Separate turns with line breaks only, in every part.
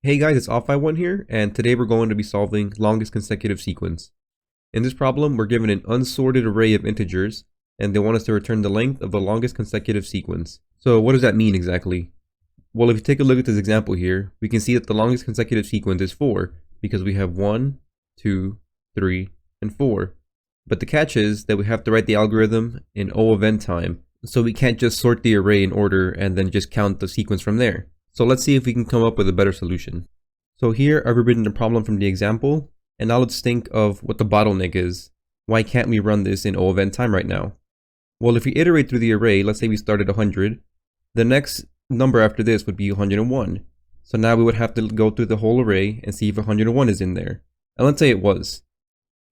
Hey guys, it's Off1 here, and today we're going to be solving longest consecutive sequence. In this problem, we're given an unsorted array of integers, and they want us to return the length of the longest consecutive sequence. So what does that mean exactly? Well, if you take a look at this example here, we can see that the longest consecutive sequence is 4, because we have 1, 2, 3, and 4. But the catch is that we have to write the algorithm in O of n time, so we can't just sort the array in order and then just count the sequence from there. So let's see if we can come up with a better solution. So here I've rewritten the problem from the example, and now let's think of what the bottleneck is. Why can't we run this in O of n time right now? Well, if we iterate through the array, let's say we start at 100, the next number after this would be 101. So now we would have to go through the whole array and see if 101 is in there. And let's say it was.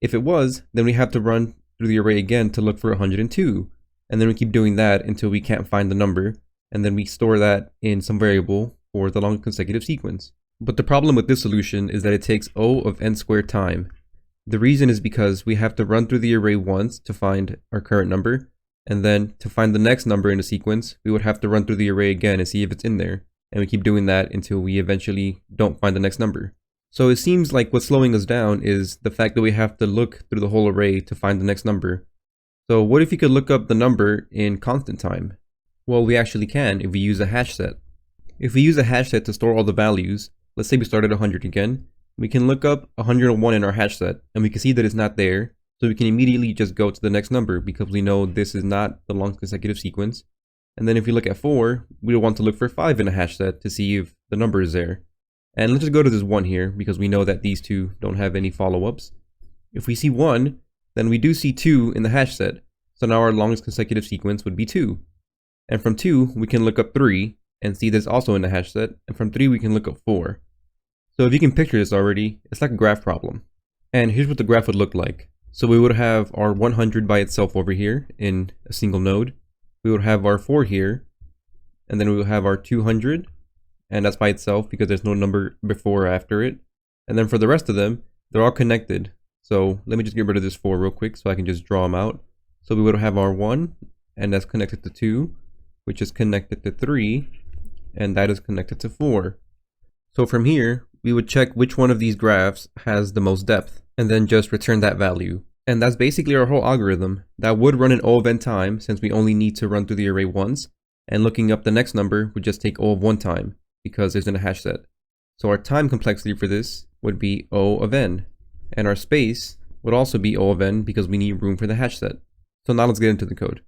If it was, then we have to run through the array again to look for 102. And then we keep doing that until we can't find the number, and then we store that in some variable for the long consecutive sequence. But the problem with this solution is that it takes O of n squared time. The reason is because we have to run through the array once to find our current number, and then to find the next number in the sequence, we would have to run through the array again and see if it's in there. And we keep doing that until we eventually don't find the next number. So it seems like what's slowing us down is the fact that we have to look through the whole array to find the next number. So what if you could look up the number in constant time? Well, we actually can if we use a hash set. If we use a hash set to store all the values, let's say we start at 100 again, we can look up 101 in our hash set, and we can see that it's not there, so we can immediately just go to the next number because we know this is not the long consecutive sequence. And then if we look at 4, we want to look for 5 in a hash set to see if the number is there. And let's just go to this 1 here because we know that these two don't have any follow-ups. If we see 1, then we do see 2 in the hash set, so now our longest consecutive sequence would be 2. And from 2, we can look up 3 and see this also in the hash set. And from 3, we can look up 4. So if you can picture this already, it's like a graph problem. And here's what the graph would look like. So we would have our 100 by itself over here in a single node. We would have our 4 here. And then we would have our 200. And that's by itself because there's no number before or after it. And then for the rest of them, they're all connected. So let me just get rid of this 4 real quick so I can just draw them out. So we would have our 1, and that's connected to 2. Which is connected to 3, and that is connected to 4. So from here, we would check which one of these graphs has the most depth, and then just return that value. And that's basically our whole algorithm. That would run in O of n time, since we only need to run through the array once, and looking up the next number would just take O of 1 time, because it's in a hash set. So our time complexity for this would be O of n, and our space would also be O of n because we need room for the hash set. So now let's get into the code.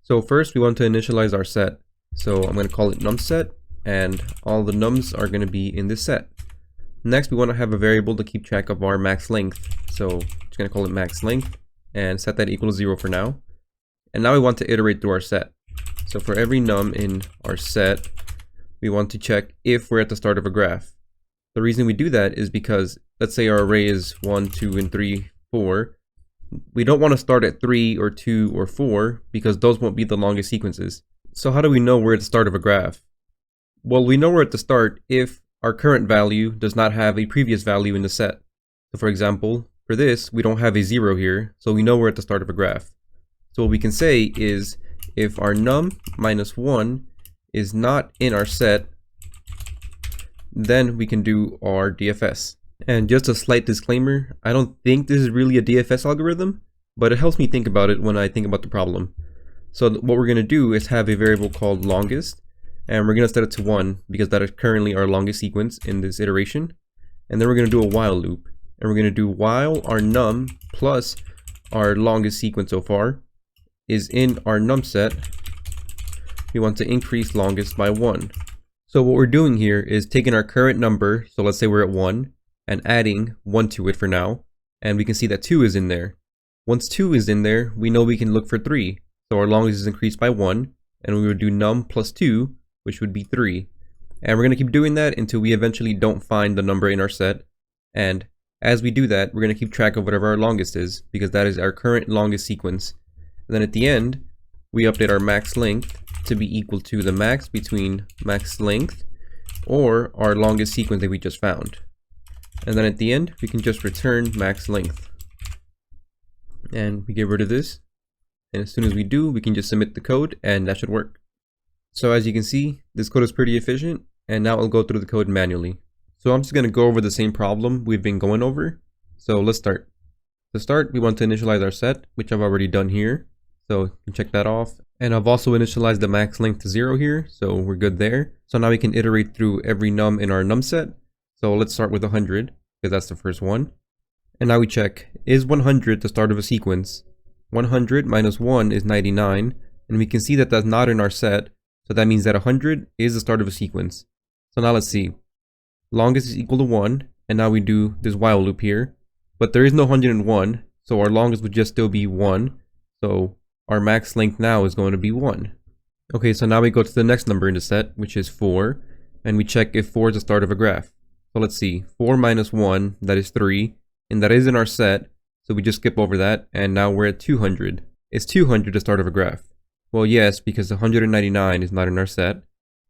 So first we want to initialize our set. So I'm going to call it num set, and all the nums are going to be in this set. Next we want to have a variable to keep track of our max length. So I'm just going to call it max length and set that equal to 0 for now. And now we want to iterate through our set. So for every num in our set, we want to check if we're at the start of a graph. The reason we do that is because let's say our array is 1, 2, and 3, 4. We don't want to start at 3 or 2 or 4 because those won't be the longest sequences. So how do we know we're at the start of a graph? Well, we know we're at the start if our current value does not have a previous value in the set. So for example, for this, we don't have a 0 here, so we know we're at the start of a graph. So what we can say is if our num minus 1 is not in our set, then we can do our DFS. And just a slight disclaimer, I don't think this is really a DFS algorithm, but it helps me think about it when I think about the problem. So what we're going to do is have a variable called longest, and we're going to set it to 1 because that is currently our longest sequence in this iteration. And then we're going to do a while loop, and we're going to do while our num plus our longest sequence so far is in our num set, we want to increase longest by 1. So what we're doing here is taking our current number, so let's say we're at 1, and adding 1 to it for now, and we can see that 2 is in there. Once 2 is in there, we know we can look for 3. So our longest is increased by 1, and we would do num plus 2, which would be 3. And we're going to keep doing that until we eventually don't find the number in our set. And as we do that, we're going to keep track of whatever our longest is, because that is our current longest sequence. And then at the end, we update our max length to be equal to the max between max length or our longest sequence that we just found. And then at the end, we can just return max length. And we get rid of this. And as soon as we do, we can just submit the code and that should work. So as you can see, this code is pretty efficient. And now I'll go through the code manually. So I'm just going to go over the same problem we've been going over. So let's start. To start, we want to initialize our set, which I've already done here. So you can check that off. And I've also initialized the max length to 0 here, so we're good there. So now we can iterate through every num in our num set. So let's start with 100, because that's the first one. And now we check, is 100 the start of a sequence? 100 minus 1 is 99, and we can see that that's not in our set, so that means that 100 is the start of a sequence. So now let's see. Longest is equal to 1, and now we do this while loop here. But there is no 101, so our longest would just still be 1. So our max length now is going to be 1. Okay, so now we go to the next number in the set, which is 4, and we check if 4 is the start of a graph. So let's see, 4 minus 1, that is 3, and that is in our set, so we just skip over that, and now we're at 200. Is 200 the start of a graph? Well, yes, because 199 is not in our set.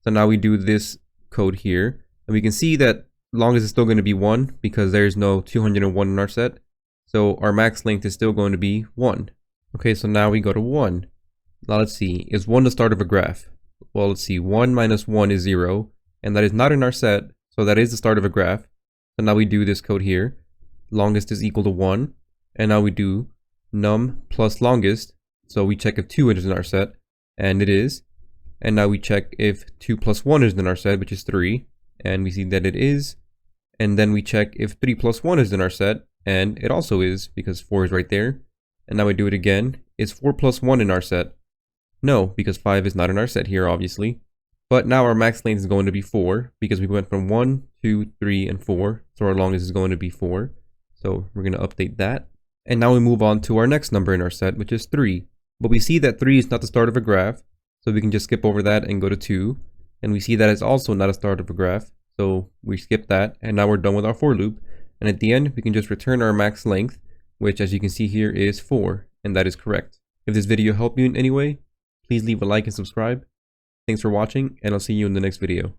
So now we do this code here, and we can see that longest is still going to be 1, because there's no 201 in our set, so our max length is still going to be 1. Okay, so now we go to 1. Now let's see, is 1 the start of a graph? Well, let's see, 1 minus 1 is 0, and that is not in our set, so that is the start of a graph. So now we do this code here. Longest is equal to 1, and now we do num plus longest, so we check if 2 is in our set, and it is. And now we check if 2 plus 1 is in our set, which is 3, and we see that it is. And then we check if 3 plus 1 is in our set, and it also is, because 4 is right there. And now we do it again. Is 4 plus 1 in our set? No, because 5 is not in our set here, obviously. But now our max length is going to be 4, because we went from 1, 2, 3, and 4, so our longest is going to be 4. So we're going to update that. And now we move on to our next number in our set, which is 3. But we see that 3 is not the start of a graph, so we can just skip over that and go to 2. And we see that it's also not a start of a graph, so we skip that, and now we're done with our for loop. And at the end, we can just return our max length, which as you can see here is 4, and that is correct. If this video helped you in any way, please leave a like and subscribe. Thanks for watching, and I'll see you in the next video.